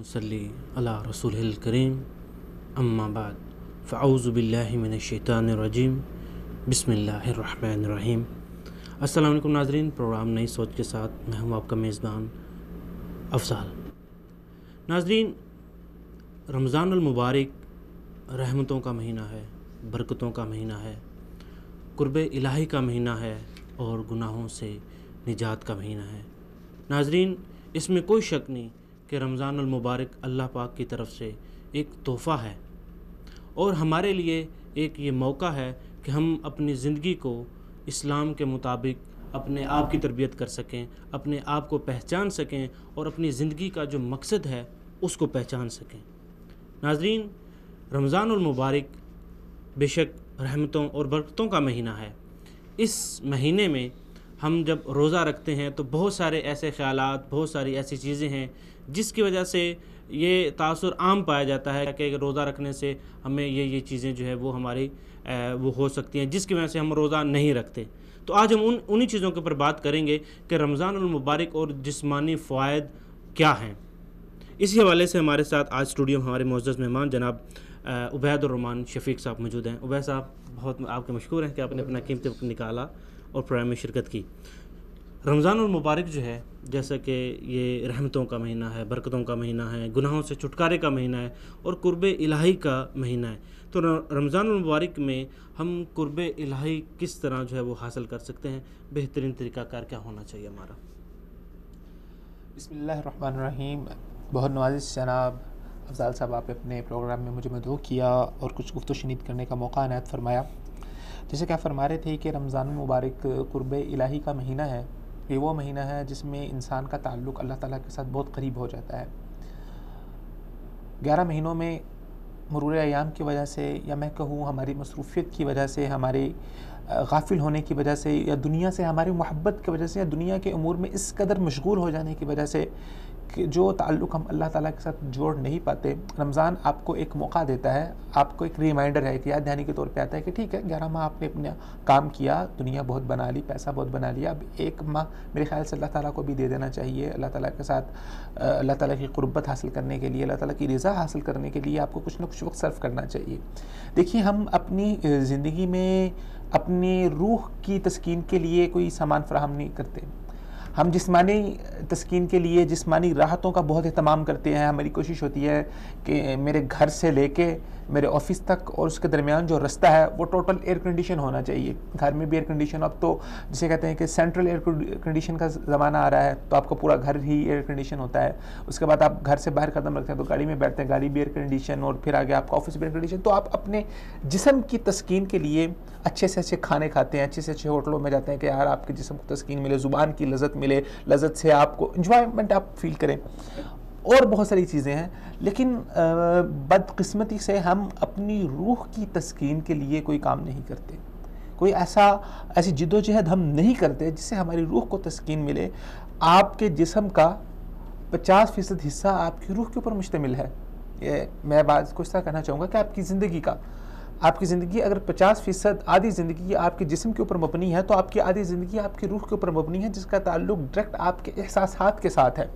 सल्ली अला रसूलिल करीम अम्मा बाद फ़अऊज़ु बिल्लाहि मिनश्शैतानिर रजीम बिस्मिल्लाहिर्रहमानिर्रहीम। अस्सलाम वालेकुम नाज़रीन, प्रोग्राम नई सोच के साथ मैं हूँ आपका मेज़बान अफ़ज़ाल। नाज़रीन, रमज़ानुल मुबारक रहमतों का महीना है, बरकतों का महीना है, कुर्बे इलाही का महीना है और गुनाहों से निजात का महीना है। नाज़रीन, इसमें कोई शक नहीं कि रमज़ानुल मुबारक अल्लाह पाक की तरफ से एक तोहफ़ा है और हमारे लिए एक ये मौका है कि हम अपनी ज़िंदगी को इस्लाम के मुताबिक अपने आप की तरबियत कर सकें, अपने आप को पहचान सकें और अपनी ज़िंदगी का जो मकसद है उसको पहचान सकें। नाज़रीन, रमज़ानुल मुबारक बेशक रहमतों और बरकतों का महीना है। इस महीने में हम जब रोज़ा रखते हैं तो बहुत सारे ऐसे ख़यालात, बहुत सारी ऐसी चीज़ें हैं जिसकी वजह से ये तासुर आम पाया जाता है कि रोज़ा रखने से हमें ये चीज़ें जो है वो हमारी वो हो सकती हैं, जिसकी वजह से हम रोज़ा नहीं रखते। तो आज हम उन्हीं चीज़ों के ऊपर बात करेंगे कि रमज़ानुल मुबारक और जिस्मानी फ़वाइद क्या हैं। इसी हवाले से हमारे साथ आज स्टूडियो में हमारे मुअज़्ज़ज़ मेहमान जनाब उबैदुर रहमान शफ़ीक़ साहब मौजूद हैं। उबैद साहब, बहुत आपके मशकूर हैं कि आपने अपना कीमती वक्त निकाला और प्रोग्राम में शिरकत की। रमज़ानुल मुबारक जो है, जैसा कि ये रहमतों का महीना है, बरकतों का महीना है, गुनाहों से छुटकारे का महीना है और कुर्बे इलाही का महीना है। तो रमज़ानुल मुबारक में हम कुर्बे इलाही किस तरह जो है वो हासिल कर सकते हैं, बेहतरीन तरीक़ाकार क्या होना चाहिए हमारा? बिस्मिल्लाहिर्रहमानिर्रहीम। बहुत नवाज़िश जनाब अफ़ज़ाल साहब, आपने अपने प्रोग्राम में मुझे मदऊ किया और कुछ गुफ्त शनीद करने का मौका इनायत फरमाया। जैसे कि आप फरमा रहे थे कि रमज़ान मुबारक कुर्बे इलाही का महीना है। ये वो महीना है जिसमें इंसान का ताल्लुक़ अल्लाह ताला के साथ बहुत करीब हो जाता है। 11 महीनों में मरूर अयाम की वजह से, या मैं कहूँ हमारी मसरूफ़ियत की वजह से, हमारे गाफिल होने की वजह से, या दुनिया से हमारी मोहब्बत की वजह से, या दुनिया के अमूर में इस कदर मशगूल हो जाने की वजह से कि जो ताल्लुक़ हम अल्लाह ताला के साथ जोड़ नहीं पाते, रमज़ान आपको एक मौका देता है, आपको एक रिमाइंडर है कि याद दहानी के तौर पे आता है कि ठीक है, 11 माह आपने अपना काम किया, दुनिया बहुत बना ली, पैसा बहुत बना लिया, अब एक माह मेरे ख्याल से अल्लाह ताला को भी दे देना चाहिए। अल्लाह ताला के साथ अल्लाह ताला की क़ुर्बत हासिल करने के लिए, अल्लाह ताला की रज़ा हासिल करने के लिए आपको कुछ ना कुछ वक्त सर्व करना चाहिए। देखिए, हम अपनी ज़िंदगी में अपनी रूह की तस्कीन के लिए कोई सामान फ़राहम नहीं करते। हम जिस्मानी तस्कीन के लिए जिस्मानी राहतों का बहुत एहतमाम करते हैं। हमारी कोशिश होती है कि मेरे घर से लेके मेरे ऑफ़िस तक और उसके दरमियान जो रास्ता है वो टोटल एयर कंडीशन होना चाहिए। घर में भी एयर कंडीशन, अब तो जिसे कहते हैं कि सेंट्रल एयर कंडीशन का ज़माना आ रहा है, तो आपका पूरा घर ही एयर कंडीशन होता है। उसके बाद आप घर से बाहर कदम रखते हैं तो गाड़ी में बैठते हैं, गाड़ी भी एयर कंडीशन, और फिर आगे आपका ऑफिस भी एयर कंडीशन। तो आप अपने जिस्म की तस्कीन के लिए अच्छे से अच्छे खाने खाते हैं, अच्छे से अच्छे होटलों में जाते हैं कि यार आपके जिस्म को तस्कीन मिले, ज़ुबान की लज़्ज़त मिले, लज़्ज़त से आपको इंजॉयमेंट आप फील करें, और बहुत सारी चीज़ें हैं। लेकिन बदकिस्मती से हम अपनी रूह की तस्कीन के लिए कोई काम नहीं करते, कोई ऐसी जिद्दोजहद हम नहीं करते जिससे हमारी रूह को तस्कीन मिले। आपके जिस्म का 50% हिस्सा आपकी रूह के ऊपर मुश्तमिल है। ये मैं बात को इस तरह कहना चाहूँगा कि आपकी ज़िंदगी अगर 50% आधी ज़िंदगी आपके जिस्म के ऊपर मबनी है, तो आपकी आधी ज़िंदगी आपकी रूह के ऊपर मबनी है, जिसका ताल्लुक़ डायरेक्ट आपके एहसासात के साथ है।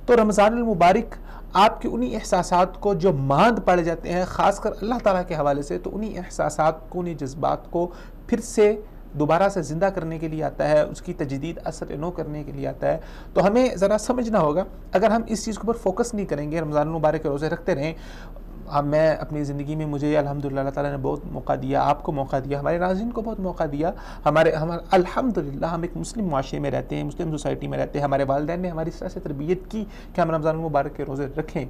तो रमज़ानुल मुबारक आपके उन्हीं एहसासात को जो मांद पड़ जाते हैं ख़ासकर अल्लाह ताला के हवाले से, तो उन्हीं एहसासात को, उन्हीं जज्बात को फिर से दोबारा से ज़िंदा करने के लिए आता है, उसकी तजदीद असर नो करने के लिए आता है। तो हमें ज़रा समझना होगा, अगर हम इस चीज़ के ऊपर फोकस नहीं करेंगे, रमज़ानुल मुबारक के रोज़े रखते रहें। मैं अपनी ज़िंदगी में, मुझे अल्हम्दुलिल्लाह अल्लाह ताला ने बहुत मौका दिया, आपको मौका दिया, हमारे नाज़रीन को बहुत मौका दिया। हमारे अल्हम्दुलिल्लाह हम एक मुस्लिम माशरे में रहते हैं, मुस्लिम सोसाइटी में रहते हैं। हमारे वालिदैन ने हमारी इस तरह से तरबियत की कि हम रमज़ान मुबारक के रोज़े रखें।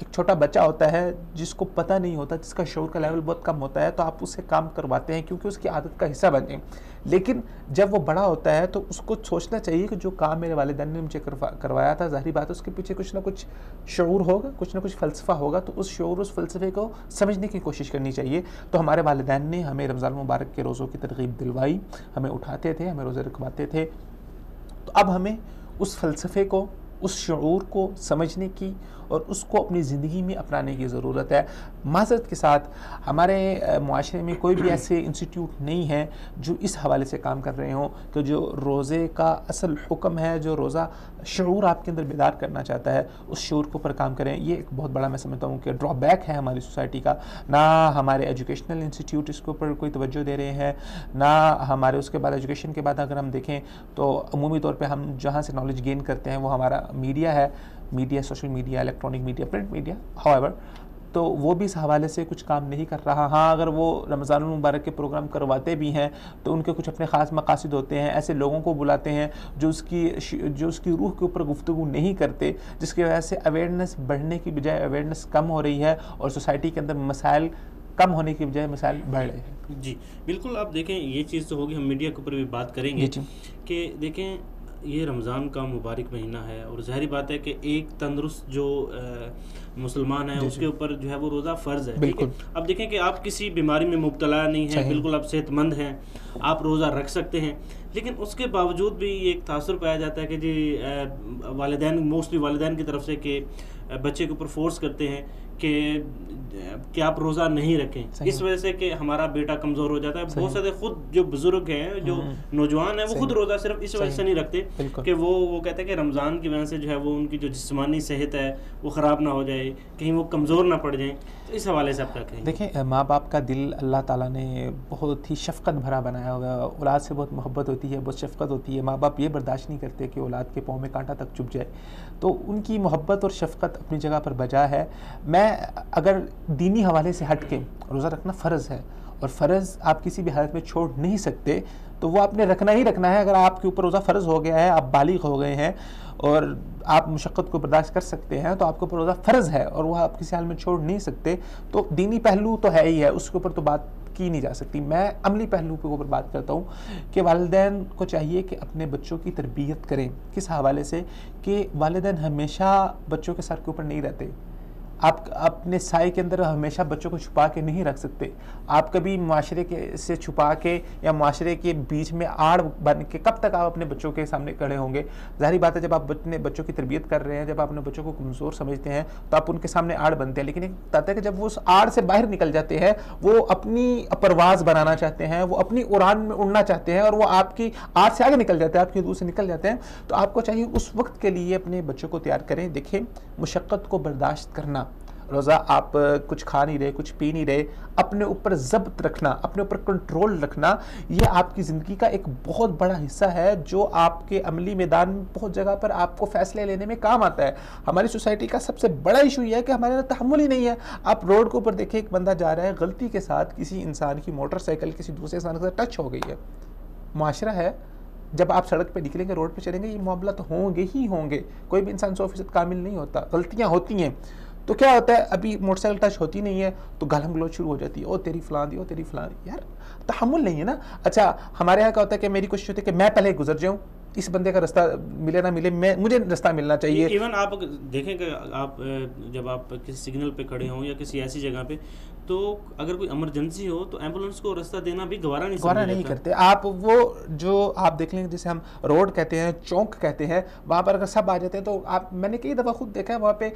एक छोटा बच्चा होता है जिसको पता नहीं होता, जिसका शऊर का लेवल बहुत कम होता है, तो आप उससे काम करवाते हैं क्योंकि उसकी आदत का हिस्सा बने। लेकिन जब वो बड़ा होता है तो उसको सोचना चाहिए कि जो काम मेरे वालिदैन ने मुझे करवाया था, ज़ाहिर बात है उसके पीछे कुछ ना कुछ शऊर होगा, कुछ ना कुछ फ़लसफ़ा होगा, तो उस शऊर, उस फ़लसफ़े को समझने की कोशिश करनी चाहिए। तो हमारे वालिदैन ने हमें रमज़ान मुबारक के रोज़ों की तरग़ीब दिलवाई, हमें उठाते थे, हमें रोज़े रखवाते थे। तो अब हमें उस फ़लसफ़े को उस शऊर को समझने की और उसको अपनी ज़िंदगी में अपनाने की ज़रूरत है। माज़रत के साथ हमारे मुआशरे में कोई भी ऐसे इंस्टीट्यूट नहीं है जो इस हवाले से काम कर रहे हों कि जो रोज़े का असल हुक्म है, जो रोज़ा शऊर आपके अंदर बेदार करना चाहता है, उस शऊर के ऊपर काम करें। ये एक बहुत बड़ा मैं समझता हूँ कि ड्रॉबैक है हमारी सोसाइटी का। ना हमारे एजुकेशनल इंस्टीट्यूट इसके ऊपर कोई तवज्जो दे रहे हैं, ना हमारे उसके बाद एजुकेशन के बाद अगर हम देखें तो अमूमी तौर पे हम जहाँ से नॉलेज गेन करते हैं वो हमारा मीडिया है, media, social media, electronic media, print media, however, तो वो भी इस हवाले से कुछ काम नहीं कर रहा। हाँ, अगर वो रमज़ानुल मुबारक के प्रोग्राम करवाते भी हैं तो उनके कुछ अपने ख़ास मकासद होते हैं, ऐसे लोगों को बुलाते हैं जो उसकी रूह के ऊपर गुफ्तगू नहीं करते, जिसकी वजह से अवेयरनेस बढ़ने की बजाय अवेयरनेस कम हो रही है और सोसाइटी के अंदर मसाइल कम होने की बजाय मसाइल बढ़ रहे हैं। जी बिल्कुल, आप देखें ये चीज़ तो होगी, हम मीडिया के ऊपर भी बात करेंगे कि देखें ये रमज़ान का मुबारक महीना है और ज़ाहिर बात है कि एक तंदुरुस्त जो मुसलमान है उसके ऊपर जो है वो रोज़ा फ़र्ज़ है। बिल्कुल। अब देखें कि आप किसी बीमारी में मुब्तला नहीं हैं, बिल्कुल आप सेहतमंद हैं, आप रोज़ा रख सकते हैं, लेकिन उसके बावजूद भी एक तासुर पाया जाता है कि जी वालिदैन, मोस्टली वालिदैन की तरफ से कि बच्चे के ऊपर फोर्स करते हैं कि आप रोज़ा नहीं रखें, इस वजह से कि हमारा बेटा कमज़ोर हो जाता है। बहुत सारे खुद जो बुजुर्ग हैं, जो नौजवान हैं, वो खुद रोज़ा सिर्फ इस वजह से नहीं रखते कि वो कहते हैं कि रमज़ान की वजह से जो है वो उनकी जो जिस्मानी सेहत है वो ख़राब ना हो जाए, कहीं वो कमज़ोर ना पड़ जाएँ। तो इस हवाले से आप क्या कहेंगे? देखें, माँ बाप का दिल अल्लाह ताला ने बहुत ही शफ़क़त भरा बनाया हुआ है। औलाद से बहुत मोहब्बत होती है, बहुत शफ़क़त होती है। माँ बाप ये बर्दाश्त नहीं करते कि औलाद के पाँव में कांटा तक चुभ जाए, तो उनकी मोहब्बत और शफ़क़त अपनी जगह पर बजा है। मैं अगर दीनी हवाले से हट के रोज़ा रखना फ़र्ज़ है और फ़र्ज़ आप किसी भी हालत में छोड़ नहीं सकते, तो वो आपने रखना ही रखना है। अगर आपके ऊपर रोज़ा फ़र्ज़ हो गया है, आप बालिग हो गए हैं और आप मुशक्क़त को बर्दाश्त कर सकते हैं, तो आपके ऊपर रोज़ा फ़र्ज़ है और वह आप किसी हाल में छोड़ नहीं सकते। तो दीनी पहलू तो है ही है, उसके ऊपर तो बात की नहीं जा सकती। मैं अमली पहलू के ऊपर बात करता हूँ कि वालिदैन को चाहिए कि अपने बच्चों की तरबियत करें। किस हवाले से कि वालिदैन हमेशा बच्चों के सर के ऊपर नहीं रहते। आप अपने साए के अंदर हमेशा बच्चों को छुपा के नहीं रख सकते। आप कभी माशरे के से छुपा के या माशरे के बीच में आड़ बन के कब तक आप अपने बच्चों के सामने खड़े होंगे? ज़ाहिर बात है, जब आप अपने बच्चों की तरबियत कर रहे हैं, जब आप अपने बच्चों को कमज़ोर समझते हैं, तो आप उनके सामने आड़ बनते हैं। लेकिन एक बात है कि जब वो उस आड़ से बाहर निकल जाते हैं, वो अपनी परवाज़ बनाना चाहते हैं, वो अपनी उड़ान में उड़ना चाहते हैं और वो आपकी आड़ से आगे निकल जाते हैं, आपकी दूर से निकल जाते हैं, तो आपको चाहिए उस वक्त के लिए अपने बच्चों को तैयार करें। देखिए, मुशक्क़त को बर्दाश्त करना, रोज़ा आप कुछ खा नहीं रहे, कुछ पी नहीं रहे, अपने ऊपर ज़ब्त रखना, अपने ऊपर कंट्रोल रखना, ये आपकी ज़िंदगी का एक बहुत बड़ा हिस्सा है जो आपके अमली मैदान में बहुत जगह पर आपको फ़ैसले लेने में काम आता है। हमारी सोसाइटी का सबसे बड़ा इशू ये है कि हमारे अंदर तहम्मुल ही नहीं है। आप रोड के ऊपर देखें, एक बंदा जा रहा है, गलती के साथ किसी इंसान की मोटरसाइकिल किसी दूसरे इंसान के साथ टच हो गई है। मुआशरा है, जब आप सड़क पे निकलेंगे, रोड पे चलेंगे, ये मामला तो होंगे ही होंगे। कोई भी इंसान 100% कामिल नहीं होता, गलतियाँ होती हैं। तो क्या होता है, अभी मोटरसाइकिल टच होती नहीं है तो गालम गलौज शुरू हो जाती है, ओ तेरी फलां दी, ओ तेरी फलां दी। यार, तहम्मुल नहीं है ना। अच्छा, हमारे यहाँ क्या होता है कि मेरी कोशिश होती है कि मैं पहले गुजर जाऊँ, इस बंदे का रास्ता मिले ना मिले, मुझे रास्ता मिलना चाहिए। इवन आप देखें कि आप जब आप किसी सिग्नल पे खड़े हों या किसी ऐसी जगह पे, तो अगर कोई इमरजेंसी हो तो एम्बुलेंस को रास्ता देना भी गवारा नहीं करते। आप वो जो आप देख लेंगे, जिसे हम रोड कहते हैं, चौक कहते हैं, वहाँ पर अगर सब आ जाते हैं तो आप, मैंने कई दफ़ा खुद देखा है, वहाँ पे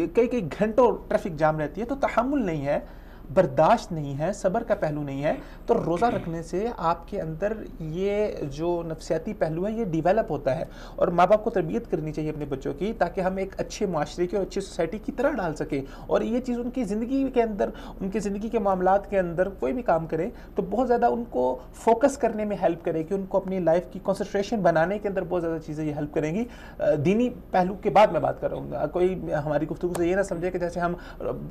कई घंटों ट्रैफिक जाम रहती है। तो तहम्मुल नहीं है, बर्दाश्त नहीं है, सब्र का पहलू नहीं है। तो रोज़ा रखने से आपके अंदर ये जो नफ्सियाती पहलू है ये डेवलप होता है और माँ बाप को तरबियत करनी चाहिए अपने बच्चों की, ताकि हम एक अच्छे माशरे की और अच्छी सोसाइटी की तरह डाल सकें। और ये चीज़ उनकी ज़िंदगी के अंदर, उनकी ज़िंदगी के मामलात के अंदर कोई भी काम करें तो बहुत ज़्यादा उनको फोकस करने में हेल्प करेगी, उनको अपनी लाइफ की कॉन्सेंट्रेशन बनाने के अंदर बहुत ज़्यादा चीज़ें ये हेल्प करेंगी। दीनी पहलू के बाद मैं बात कर रहा हूँ। कोई हमारी गुफ्तगू से ये ना समझे कि जैसे हम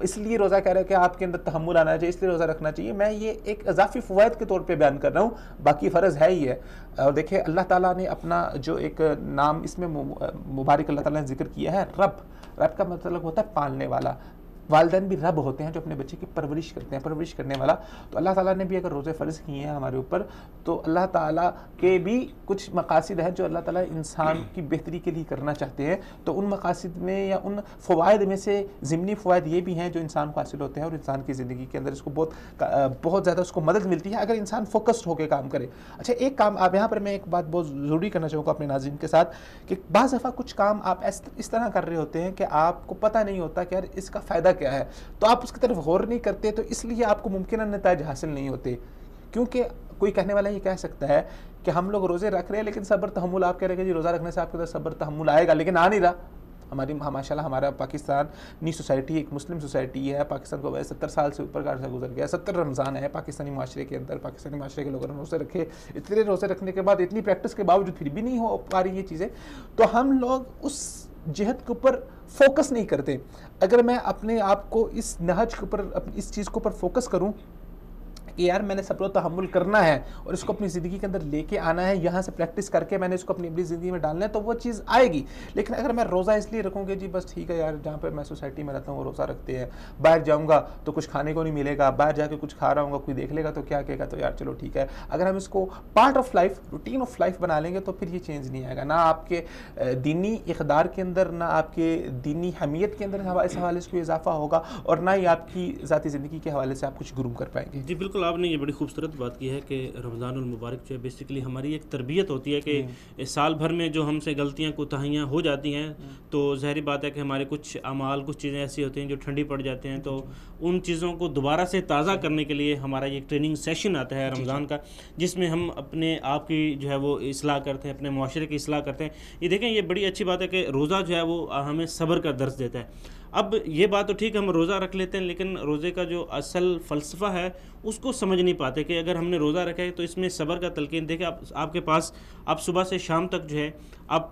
इसलिए रोज़ा कह रहे हैं कि आपके अंदर तहम्मुल आना चाहिए इसलिए रोज़ा रखना चाहिए। मैं ये एक इजाफी फ़वाइद के तौर पे बयान कर रहा हूँ, बाकी फ़र्ज़ है ही है। और देखिए, अल्लाह ताला ने अपना जो एक नाम इसमें मुबारक अल्लाह ताला ने जिक्र किया है, रब का मतलब होता है पालने वाला। वालिदैन भी रब होते हैं जो अपने बच्चे की परवरिश करते हैं, परवरिश करने वाला। तो अल्लाह ताला ने भी अगर रोज़े फ़र्ज़ किए हैं हमारे ऊपर, तो अल्लाह ताला के भी कुछ मकासिद हैं जो अल्लाह ताला इंसान की बेहतरी के लिए करना चाहते हैं। तो उन मकासिद में या उन फ़वाइद में से ज़िमनी फ़वाइद ये भी हैं जो इंसान को हासिल होते हैं और इंसान की ज़िंदगी के अंदर इसको बहुत ज़्यादा उसको मदद मिलती है अगर इंसान फोकस्ड होकर काम करे। अच्छा, एक काम आप यहाँ पर मैं एक बात बहुत ज़रूरी करना चाहूँगा अपने नाज़रीन के साथ कि बाज़ दफ़ा कुछ काम आप इस तरह कर रहे होते हैं कि आपको पता नहीं होता कि यार इसका फ़ायदा क्या है, तो आप उसकी तरफ गौर नहीं करते, तो इसलिए आपको मुमकिन नतीजे हासिल नहीं होते। क्योंकि कोई कहने वाला ये कह सकता है कि हम लोग रोज़े रख रहे हैं लेकिन सब्र तहम्मुल, आप कह रहे हैं कि जी रोज़ा रखने से आपके अंदर सब्र तहम्मुल आएगा, लेकिन आ नहीं रहा। माशाल्लाह हमारा पाकिस्तानी सोसाइटी एक मुस्लिम सोसाइटी है। पाकिस्तान को 70 साल से ऊपर का अर्सा गुजर गया, 70 रमज़ान है पाकिस्तानी माशरे के अंदर। पाकिस्तानी माशरे के लोगों ने रोज़े रखे, इतने रोज़े रखने के बाद, इतनी प्रैक्टिस के बावजूद फिर भी नहीं हो पा रही ये चीज़ें। तो हम लोग उस जिहद के ऊपर फोकस नहीं करते। अगर मैं अपने आप को इस नहज के ऊपर, इस चीज़ के ऊपर फोकस करूँ कि यार मैंने सब्र तहम्मुल करना है और इसको अपनी ज़िंदगी के अंदर लेके आना है, यहाँ से प्रैक्टिस करके मैंने इसको अपनी ज़िंदगी में डालना है, तो वो चीज़ आएगी। लेकिन अगर मैं रोज़ा इसलिए रखूँगी जी बस ठीक है यार, जहाँ पर मैं सोसाइटी में रहता हूँ वो रोज़ा रखते हैं, बाहर जाऊँगा तो कुछ खाने को नहीं मिलेगा, बाहर जाके कुछ खा रहा हूँ कोई देख लेगा तो क्या कहेगा, तो यार चलो ठीक है। अगर हम इसको part of life, routine of life बना लेंगे तो फिर ये चेंज नहीं आएगा, ना आपके दीनी इक़दार के अंदर, ना आपके दीनी हमीयत के अंदर इस हवाले से कोई इजाफा होगा, और ना ही आपकी ज़ाती ज़िंदगी के हवाले से आप कुछ गुरूम कर पाएंगे। जी बिल्कुल, आपने ये बड़ी खूबसूरत बात की है कि रमज़ानुल मुबारक जो है बेसिकली हमारी एक तरबियत होती है कि साल भर में जो हमसे गलतियां कोताहियां हो जाती हैं, तो ज़ाहिर बात है कि हमारे कुछ अमाल, कुछ चीज़ें ऐसी होती हैं जो ठंडी पड़ जाते हैं, तो उन चीज़ों को दोबारा से ताज़ा करने के लिए हमारा ये ट्रेनिंग सेशन आता है रमज़ान का, जिसमें हम अपने आप की जो है वो इस्लाह करते हैं, अपने माशरे की इस्लाह करते हैं। ये देखें, ये बड़ी अच्छी बात है कि रोज़ा जो है वो हमें सब्र का दर्स देता है। अब ये बात तो ठीक है, हम रोज़ा रख लेते हैं, लेकिन रोज़े का जो असल फ़लसफ़ा है उसको समझ नहीं पाते कि अगर हमने रोज़ा रखा है तो इसमें सब्र का तलक़ीन। देखें, आपके पास आप सुबह से शाम तक जो है आप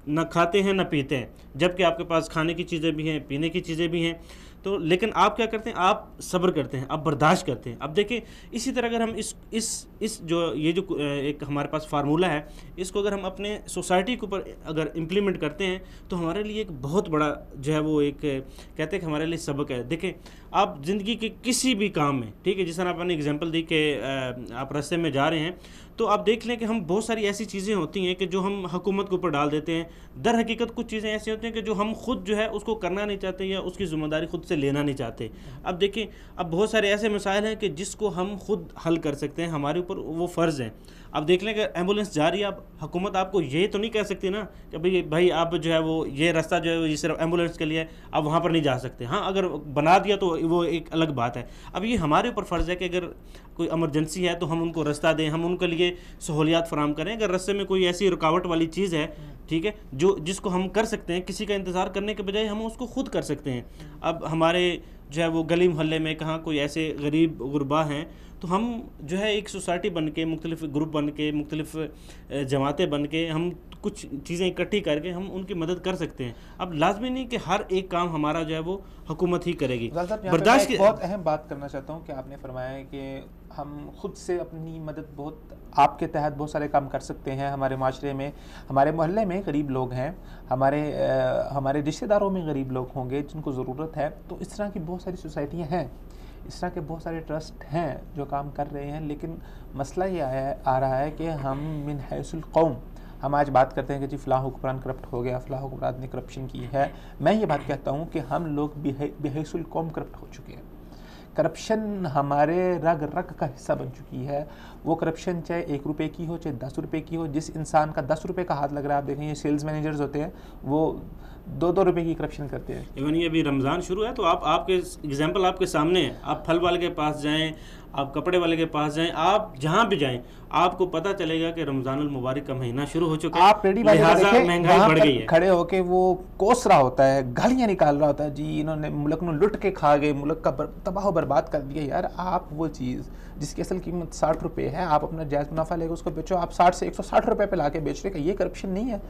न खाते हैं न पीते हैं, जबकि आपके पास खाने की चीज़ें भी हैं, पीने की चीज़ें भी हैं, तो लेकिन आप क्या करते हैं, आप सब्र करते हैं, आप बर्दाश्त करते हैं। अब देखिए, इसी तरह अगर हम इस जो ये जो एक हमारे पास फार्मूला है, इसको अगर हम अपने सोसाइटी के ऊपर अगर इम्प्लीमेंट करते हैं तो हमारे लिए एक बहुत बड़ा जो है वो एक कहते हैं कि हमारे लिए सबक है। देखें, आप ज़िंदगी के किसी भी काम में, ठीक है, जिस तरह आपने एग्जांपल दी कि आप रास्ते में जा रहे हैं, तो आप देख लें कि हम बहुत सारी ऐसी चीज़ें होती हैं कि जो हम हुकूमत के ऊपर डाल देते हैं। दर हकीकत कुछ चीज़ें ऐसी होती हैं कि जो हम खुद जो है उसको करना नहीं चाहते या उसकी ज़िम्मेदारी खुद से लेना नहीं चाहते। अब देखिए, अब बहुत सारे ऐसे मसाइल हैं कि जिसको हम खुद हल कर सकते हैं, हमारे ऊपर वो फ़र्ज़ है। अब देख लें कि एम्बुलेंस जा रही है, अब हुकूमत आपको ये तो नहीं कह सकती ना कि भाई आप जो है वो ये रास्ता जो है ये सिर्फ एम्बुलेंस के लिए, आप वहाँ पर नहीं जा सकते। हाँ, अगर बना दिया तो वो एक अलग बात है। अब ये हमारे ऊपर फ़र्ज़ है कि अगर कोई इमरजेंसी है तो हम उनको रास्ता दें, हम उनके लिए सहूलियात फराम करें। अगर रास्ते में कोई ऐसी रुकावट वाली चीज़ है, ठीक है, जिसको हम कर सकते हैं, किसी का इंतज़ार करने के बजाय हम उसको खुद कर सकते हैं। अब हमारे जो है वो गली मोहल्ले में कहाँ कोई ऐसे गरीब गुरबा हैं, तो हम जो है एक सोसाइटी बन के, मुख्तलिफ ग्रुप बन के, मुख्तलिफ जमातें बन के, हम कुछ चीज़ें इकट्ठी करके हम उनकी मदद कर सकते हैं। अब लाजमी नहीं कि हर एक काम हमारा जो है वो हुकूमत ही करेगी। बर्दाश्त की बहुत अहम बात करना चाहता हूँ कि आपने फरमाया है कि हम खुद से अपनी मदद बहुत आपके तहत बहुत सारे काम कर सकते हैं। हमारे माशरे में, हमारे मोहल्ले में गरीब लोग हैं, हमारे रिश्तेदारों में गरीब लोग होंगे जिनको ज़रूरत है। तो इस तरह की बहुत सारी सोसाइटियाँ हैं, इस तरह के बहुत सारे ट्रस्ट हैं जो काम कर रहे हैं। लेकिन मसला ये आ रहा है कि हम मिन हैसुल कौम, हम आज बात करते हैं कि जी फ़लाँ हुक्मरान करप्ट हो गया, फ़लाँ हुक्मरान ने करप्शन की है। मैं ये बात कहता हूँ कि हम लोग बेहैसुल कौम करप्ट हो चुके हैं। करप्शन हमारे रग रग का हिस्सा बन चुकी है। वो करप्शन चाहे 1 रुपये की हो, चाहे 10 रुपये की हो, जिस इंसान का 10 रुपये का हाथ लग रहा है, आप देखें ये सेल्स मैनेजर्स होते हैं, वो 2-2 रुपये की करप्शन करते हैं। इवन ये अभी रमज़ान शुरू है तो आपके एग्जाम्पल आपके सामने है। आप फल वाले के पास जाएं, आप कपड़े वाले के पास जाएं, आप जहाँ भी जाएं, आपको पता चलेगा कि रमज़ानुल मुबारक का महीना शुरू हो चुका है। आप रेडी लिहाजा महंगाई बढ़ गई है। खड़े होके वो कोस रहा होता है, गालियाँ निकाल रहा होता है, जी इन्होंने मुल्क में लुट के खा गए, मुल्क का तबाह बर्बाद कर दिया। यार, आप वो चीज़ जिसकी असल कीमत 60 रुपये है, आप अपना जायज़ मुनाफा लेकर उसको बेचो, आप 60 से 160 रुपये पे ला के बेच रहे हैं। ये करप्शन नहीं है।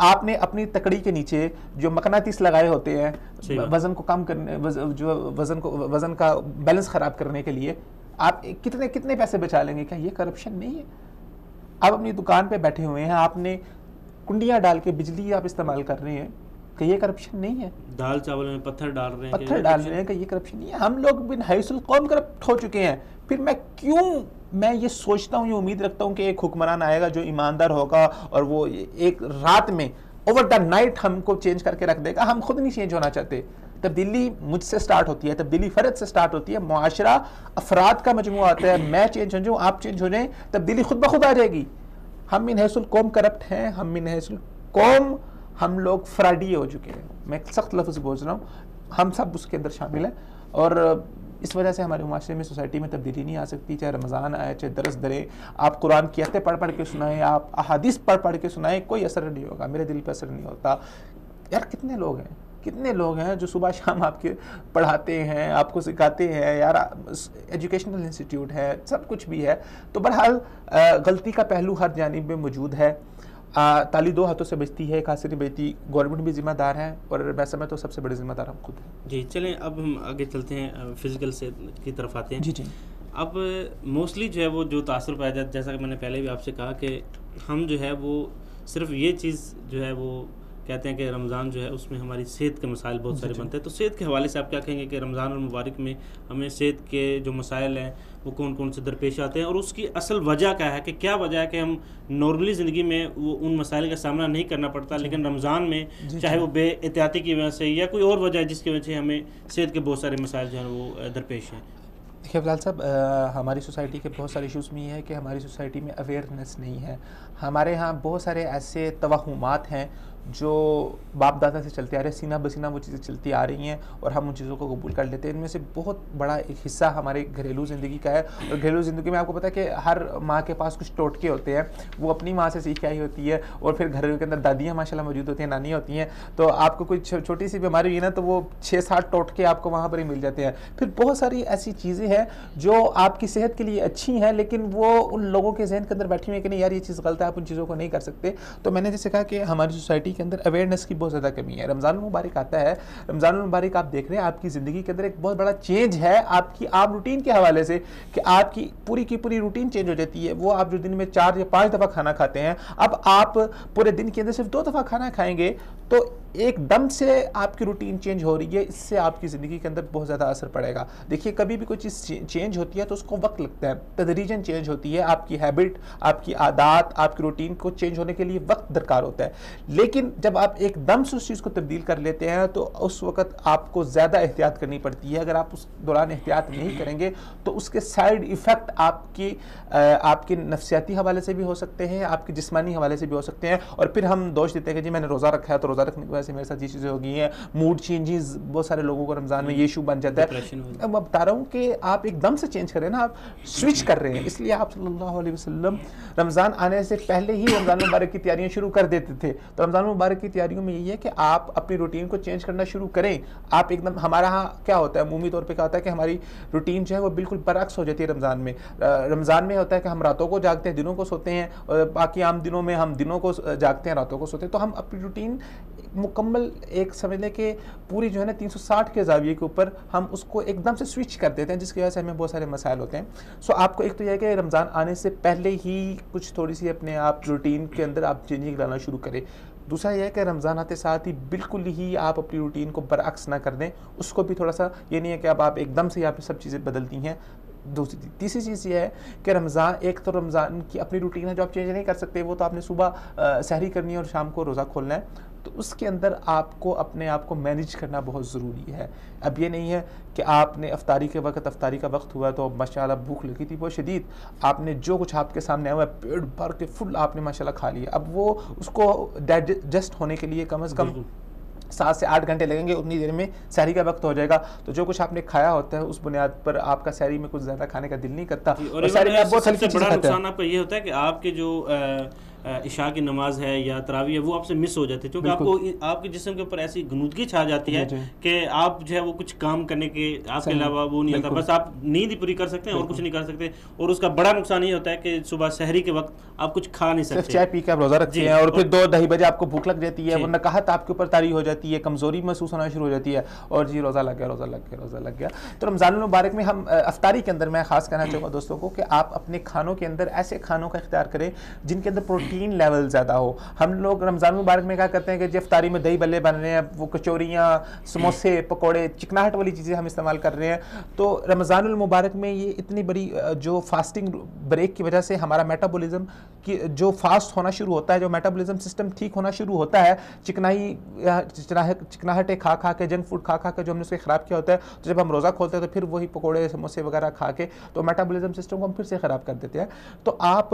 आपने अपनी तकड़ी के नीचे जो मकनातीस लगाए होते हैं वजन को कम करने, वजन का बैलेंस ख़राब करने के लिए, आप कितने पैसे बचा लेंगे? क्या ये करप्शन नहीं है? आप अपनी दुकान पे बैठे हुए हैं, आपने कुंडियाँ डाल के बिजली आप इस्तेमाल कर रहे हैं, कि ये करप्शन नहीं है? दाल चावल में पत्थर डाल रहे हैं, पत्थर डाल रहे हैं कि ये करप्शन नहीं है? हम लोग बिन हैसुल कौम करप्ट हो चुके हैं। फिर मैं ये सोचता हूँ, ये उम्मीद रखता हूँ कि एक हुक्मरान आएगा जो ईमानदार होगा और वो एक रात में ओवर द नाइट हमको चेंज करके रख देगा। हम खुद नहीं चेंज होना चाहते। तब्दीली मुझसे स्टार्ट होती है, तब्दीली फ़र्द से स्टार्ट होती है, मुआशरा अफराद का मजमूआ आता है। मैं चेंज हो जाऊँ, आप चेंज हो जाएं, तब्दीली खुद ब खुद आ जाएगी। हम मिन हैसुल कौम करप्ट हैं, हम मिन हैसुल कौम हम लोग फ्राडी हो चुके हैं। मैं सख्त लफ्ज़ बोल रहा हूँ, हम सब उसके अंदर शामिल हैं और इस वजह से हमारे माशरे में, सोसाइटी में तब्दीली नहीं आ सकती। चाहे रमज़ान आए, चाहे दरस दरें, आप कुरान की आयतें पढ़ पढ़ के सुनाएं, आप अहादीस पढ़ पढ़ के सुनाएं, कोई असर नहीं होगा। मेरे दिल पर असर नहीं होता। यार कितने लोग हैं जो सुबह शाम आपके पढ़ाते हैं, आपको सिखाते हैं। यार एजुकेशनल इंस्टीट्यूट है, सब कुछ भी है। तो बहरहाल गलती का पहलू हर जानिब में मौजूद है। ताली दो हाथों से बचती है, एक हाथ से नहीं बचती। गवर्नमेंट भी जिम्मेदार है और वैसे में तो सबसे बड़े जिम्मेदार हम खुद हैं। जी चलें, अब हम आगे चलते हैं, फिज़िकल से की तरफ आते हैं। जी। अब मोस्टली जो है वो जो तासुर पाया जाता है, जैसा कि मैंने पहले भी आपसे कहा कि हम जो है वो सिर्फ ये चीज़ जो है वो कहते हैं कि रमज़ान जो है उसमें हमारी सेहत के मसाइल बहुत सारे बनते हैं। तो सेहत के हवाले से आप क्या कहेंगे कि रमज़ान और मुबारक में हमें सेहत के जो मसाइल हैं वो कौन कौन से दरपेश आते हैं और उसकी असल वजह क्या है, कि क्या वजह है कि हम नॉर्मली ज़िंदगी में वो उन मसाइल का सामना नहीं करना पड़ता, लेकिन रमज़ान में चाहे वो बेएहतियाती की वजह से या कोई और वजह है जिसकी वजह से हमें सेहत के बहुत सारे मसाइल जो हैं वो दरपेश हैं? देखिए अफजाल साहब, हमारी सोसाइटी के बहुत सारे इशूज़ में ये है कि हमारी सोसाइटी में अवेयरनेस नहीं है। हमारे यहाँ बहुत सारे ऐसे तवहुमात हैं जो बाप दादा से चलते आ रहे हैं, सीना बसीना वो चीज़ें चलती आ रही हैं और हम उन चीज़ों को कबूल कर लेते हैं। इनमें से बहुत बड़ा एक हिस्सा हमारे घरेलू ज़िंदगी का है। और घरेलू ज़िंदगी में आपको पता है कि हर माँ के पास कुछ टोटके होते हैं, वो अपनी माँ से सीख के आई होती है। और फिर घर के अंदर दादियाँ माशाल्लाह मौजूद होती हैं, नानियाँ होती हैं। तो आपको कोई छोटी सी बीमारी हुई ना तो वो 6-7 टोटके आपको वहाँ पर ही मिल जाते हैं। फिर बहुत सारी ऐसी चीज़ें हैं जो आपकी सेहत के लिए अच्छी हैं, लेकिन वो उन लोगों के जहन के अंदर बैठी हुई है कि नहीं यार ये चीज़ गलत है, आप उन चीज़ों को नहीं कर सकते। तो मैंने जैसे कहा कि हमारी सोसाइटी के अंदर अवेयरनेस की बहुत ज़्यादा कमी है। रमज़ान मुबारक आता है, रमज़ान मुबारक आप देख रहे हैं, आपकी ज़िंदगी के अंदर एक बहुत बड़ा चेंज है आपकी आम रूटीन के हवाले से, कि आपकी पूरी की पूरी रूटीन चेंज हो जाती है। वो आप जो दिन में 4 या 5 दफ़ा खाना खाते हैं, अब आप पूरे दिन के अंदर सिर्फ 2 दफ़ा खाना खाएंगे, तो एकदम से आपकी रूटीन चेंज हो रही है। इससे आपकी ज़िंदगी के अंदर बहुत ज़्यादा असर पड़ेगा। देखिए कभी भी कोई चीज़ चेंज होती है तो उसको वक्त लगता है, तदरीजन चेंज होती है। आपकी हैबिट, आपकी आदत, आपकी रूटीन को चेंज होने के लिए वक्त दरकार होता है। लेकिन जब आप एकदम से उस चीज़ को तब्दील कर लेते हैं तो उस वक्त आपको ज़्यादा एहतियात करनी पड़ती है। अगर आप उस दौरान एहतियात नहीं करेंगे तो उसके साइड इफ़ेक्ट आपके नफसियाती हवाले से भी हो सकते हैं, आपके जिस्मानी हवाले से भी हो सकते हैं। और फिर हम दोष देते हैं कि जी मैंने रोज़ा रखा है तो रोज़ा रखने की वजह से मेरे साथ ये चीज़ें हो गई हैं, मूड चेंजेस। बहुत सारे लोगों को रमज़ान में ये इशू बन जाता है। अब मैं बता रहा हूँ कि आप एकदम से चेंज कर रहे हैं ना, आप स्विच कर रहे हैं। इसलिए आप सल्लल्लाहु अलैहि वसल्लम रमज़ान आने से पहले ही रमज़ान मुबारक की तैयारियां शुरू कर देते थे। तो रमज़ान मुबारक की तैयारियों में यही है कि आप अपनी रूटीन को चेंज करना शुरू करें। आप एकदम, हमारा यहाँ क्या होता है अमूमी तौर पे क्या होता है कि हमारी रूटीन जो है वो बिल्कुल बरअक्स हो जाती है रमज़ान में। रमज़ान में होता है कि हम रातों को जागते हैं, दिनों को सोते हैं, और बाकी आम दिनों में हम दिनों को जागते हैं, रातों को सोते हैं। तो हम अपनी रूटीन मुकम्मल एक समझ लें कि पूरी जो है ना 360 के ज़ाविये के ऊपर हम उसको एकदम से स्विच कर देते हैं, जिसकी वजह से हमें बहुत सारे मसाइल होते हैं। सो आपको एक तो यह है कि रमज़ान आने से पहले ही कुछ थोड़ी सी अपने आप रूटीन के अंदर आप चेंजिंग लाना शुरू करें। दूसरा यह है कि रमज़ान आते साथ ही बिल्कुल ही आप अपनी रूटीन को बरअक्स ना कर दें। उसको भी थोड़ा सा, ये नहीं है कि अब आप एकदम से यहाँ पे सब चीज़ें बदलती हैं। तीसरी चीज़ ये है कि रमज़ान, एक तो रमज़ान की अपनी रूटीन है जो आप चेंज नहीं कर सकते, वो तो आपने सुबह सहरी करनी है और शाम को रोज़ा खोलना है। तो उसके अंदर आपको अपने आप को मैनेज करना बहुत ज़रूरी है। अब ये नहीं है कि आपने अफ्तारी के वक्त, अफ्तारी का वक्त हुआ तो माशाल्लाह भूख लगी थी बहुत शदीद, आपने जो कुछ आपके सामने आया हुआ पेट भर के फुल आपने माशाल्लाह खा लिया। अब वो उसको डाइजेस्ट होने के लिए कम से कम 7 से 8 घंटे लगेंगे, उतनी देर में सहरी का वक्त हो जाएगा। तो जो कुछ आपने खाया होता है उस बुनियाद पर आपका सहरी में कुछ ज़्यादा खाने का दिल नहीं करता। और सहरी में आप बहुत हल्की चीज़ खाते हैं। नुकसान आपका ये होता है कि आपके जो इशा की नमाज है या तरावी है वो आपसे मिस हो जाती है, क्योंकि आपको आपके जिस्म के ऊपर ऐसी गनूदगी छा जाती है कि आप जो है वो कुछ काम करने के आपके अलावा वो नहीं आता, बस आप नींद ही पूरी कर सकते हैं और कुछ नहीं कर सकते। और उसका बड़ा नुकसान ये होता है कि सुबह सहरी के वक्त आप कुछ खा नहीं सकते, चाय पी के आप रोज़ा रखते हैं और फिर 2-2:30 बजे आपको भूख लग जाती है, वो नकाहत आपके ऊपर तारी हो जाती है, कमज़ोरी महसूस होना शुरू हो जाती है और जी रोज़ा लग गया, रोज़ा लग गया, रोज़ा लग गया। तो रमज़ान मुबारक में हम अफ्तारी के अंदर मैं ख़ास कहना चाहूँगा दोस्तों को कि आप अपने खानों के अंदर ऐसे खानों का इख्तियार करें जिनके अंदर प्रोटीन लेवल ज़्यादा हो। हम लोग रमज़ान मुबारक में क्या करते हैं कि जब इफ्तारी में दही बल्ले बन रहे हैं, वो कचौरियाँ, समोसे, पकोड़े, चिकनाहट वाली चीज़ें हम इस्तेमाल कर रहे हैं। तो रमज़ानुल मुबारक में ये इतनी बड़ी जो फास्टिंग ब्रेक की वजह से हमारा मेटाबॉलिज्म की जो फास्ट होना शुरू होता है, जो मेटाबॉलिज्म सिस्टम ठीक होना शुरू होता है, चिकनाहटें खा खा के, जंक फूड खा खा के जो हमने उसके ख़राब किया होता है, तो जब हम रोज़ा खोलते हैं तो फिर वही पकोड़े समोसे वगैरह खा के तो मेटाबॉलिज्म सिस्टम को हम फिर से ख़राब कर देते हैं। तो आप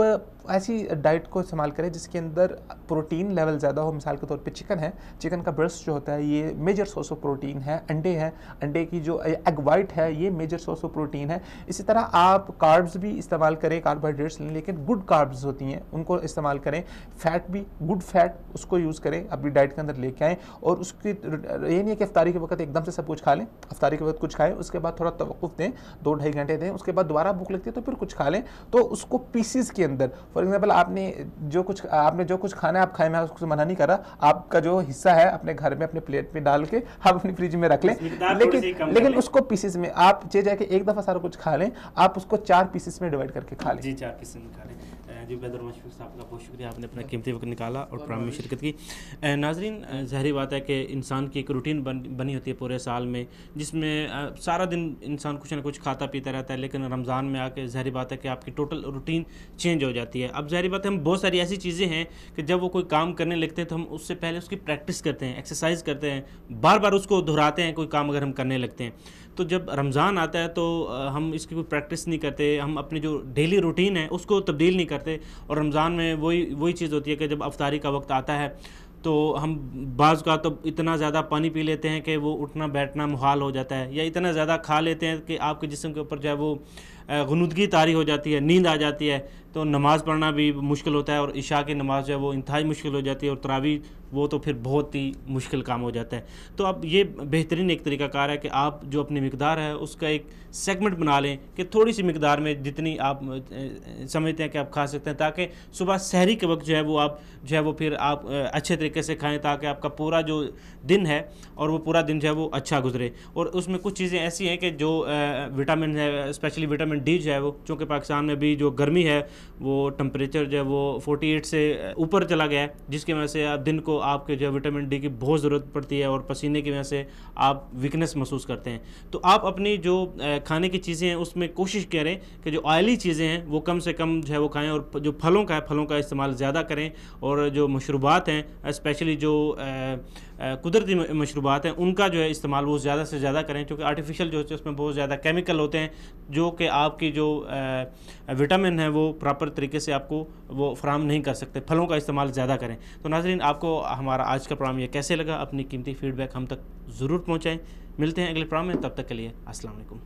ऐसी डाइट को इस्तेमाल करें जिसके अंदर प्रोटीन लेवल ज़्यादा हो। मिसाल के तौर पे चिकन है, चिकन का ब्रेस्ट जो होता है ये मेजर सोर्स ऑफ प्रोटीन है। अंडे हैं, अंडे की जो एग वाइट है ये मेजर सोर्स ऑफ प्रोटीन है। इसी तरह आप कार्ब्स भी इस्तेमाल करें, कार्बोहाइड्रेट्स लें, लेकिन गुड कार्ब्स होती हैं उनको इस्तेमाल करें। फैट भी गुड फैट उसको यूज़ करें, अपनी डाइट के अंदर लेके आएँ। और उसकी ये नहीं है कि इफ्तारी के वक्त एकदम से सब कुछ खा लें, इफ्तारी के वक्त कुछ खाएं, उसके बाद थोड़ा तवक्कुफ दें, 2-2.5 घंटे दें, उसके बाद दोबारा भूख लगती है तो फिर कुछ खा लें। तो उसको पीसीस के अंदर, फॉर एग्जांपल आपने जो कुछ खाना है आप खाएं, मैं उसको मना नहीं कर रहा। आपका जो हिस्सा है अपने घर में अपने प्लेट में डाल के आप अपनी फ्रिज में रख लें, लेकिन उसको पीसेस में आप जाके एक दफ़ा सारा कुछ खा लें, आप उसको 4 पीसेस में डिवाइड करके खा लें। जी, 4 पीसेस में खा लें। जी, बैदर मशफूक साहब का बहुत शुक्रिया, आपने अपना कीमती वक्त निकाला और प्रोग्राम में शिरकत की। नाजरीन, ज़ाहिर बात है कि इंसान की एक रूटीन बनी होती है पूरे साल में, जिसमें सारा दिन इंसान कुछ ना कुछ खाता पीता रहता है, लेकिन रमज़ान में आके ज़ाहिर बात है कि आपकी टोटल रूटीन चेंज हो जाती है। अब ज़ाहिर बात है हम बहुत सारी ऐसी चीज़ें हैं कि जब वो कोई काम करने लगते हैं तो हम उससे पहले उसकी प्रैक्टिस करते हैं, एक्सरसाइज करते हैं, बार बार उसको दोहराते हैं कोई काम अगर हम करने लगते हैं। तो जब रमज़ान आता है तो हम इसकी कोई प्रैक्टिस नहीं करते, हम अपनी जो डेली रूटीन है उसको तब्दील नहीं करते। और रमज़ान में वही चीज़ होती है कि जब अफ्तारी का वक्त आता है तो हम बाज़ का तो इतना ज़्यादा पानी पी लेते हैं कि वो उठना बैठना मुहाल हो जाता है, या इतना ज़्यादा खा लेते हैं कि आपके जिस्म के ऊपर जो है वो गुनूदगी तारी हो जाती है, नींद आ जाती है, तो नमाज़ पढ़ना भी मुश्किल होता है। और इशा की नमाज़ जो है वो इंतहाई मुश्किल हो जाती है, और तरावी वो तो फिर बहुत ही मुश्किल काम हो जाता है। तो अब ये बेहतरीन एक तरीक़ाकार है कि आप जो अपनी मिक़दार है उसका एक सेगमेंट बना लें कि थोड़ी सी मिक़दार में जितनी आप समझते हैं कि आप खा सकते हैं, ताकि सुबह सहरी के वक्त जो है वो आप जो है वो फिर आप अच्छे तरीके से खाएँ, ताकि आपका पूरा जो दिन है और वो पूरा दिन जो है वो अच्छा गुजरे। और उसमें कुछ चीज़ें ऐसी हैं कि जो विटामिन है, स्पेशली विटामिन डी जो है वो, चूँकि पाकिस्तान में भी जो गर्मी है वो टेम्परेचर जो है वो 48 से ऊपर चला गया है, जिसकी वजह से दिन को आपके जो विटामिन डी की बहुत ज़रूरत पड़ती है, और पसीने की वजह से आप वीकनेस महसूस करते हैं। तो आप अपनी जो खाने की चीज़ें हैं उसमें कोशिश करें कि जो ऑयली चीज़ें हैं वो कम से कम जो है वो खाएँ, और जो फलों का इस्तेमाल ज़्यादा करें। और जो मशरूबात हैं, स्पेशली जो कुदरती मशरूबात हैं, उनका जो है इस्तेमाल वो ज़्यादा से ज़्यादा करें, क्योंकि आर्टिफिशियल जो होते हैं उसमें बहुत ज़्यादा केमिकल होते हैं जो कि आपकी जो विटामिन है वो प्रॉपर तरीके से आपको वो फराहम नहीं कर सकते। फलों का इस्तेमाल ज़्यादा करें। तो नाज़रीन, आपको हमारा आज का प्रोग्राम ये कैसे लगा, अपनी कीमती फ़ीडबैक हम तक ज़रूर पहुँचाएँ। मिलते हैं अगले प्रोग्राम में, तब तक के लिए अस्सलाम वालेकुम।